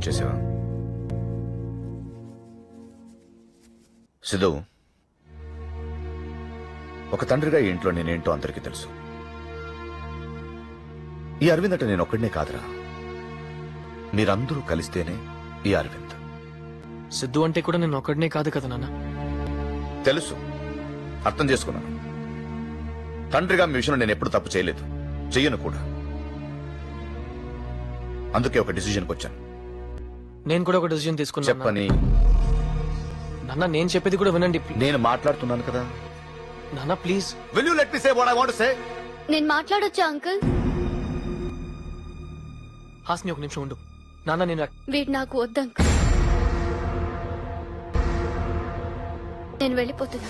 చేసావా? సిద్ధు, ఒక తండ్రిగా ఈ ఇంట్లో నేనేంటో అందరికీ తెలుసు. ఈ అరవింద్ అంటే నేను ఒక్కడనే కాదురా, మీరందరూ కలిస్తేనే ఈ అరవింద్. సిద్ధు అంటే కూడా నేను ఒక్కడనే కాదు కదా నాన్న. తెలుసు, అర్థం చేసుకున్నాను. తండ్రిగా మీ విషయంలో నేను ఎప్పుడు తప్పు చేయలేదు, చెయ్యను కూడా. అందుకే ఒక డిసిజన్కి వచ్చాను. నేను కూడా ఒక డెసిషన్ తీసుకున్నాను. చెప్పని. నాన్న నేను చెప్పేది కూడా వినండి. నేను మాట్లాడుతున్నాను కదా నాన్న please. Will you let me say what I want to say? నేను మాట్లాడొచ్చా అంకుల్? హాస్ని ఒక నిమిషం ఉండు. నాన్న నేను వీడు నాకు వద్దు అంకుల్, నేను వెళ్ళిపోతున్నా.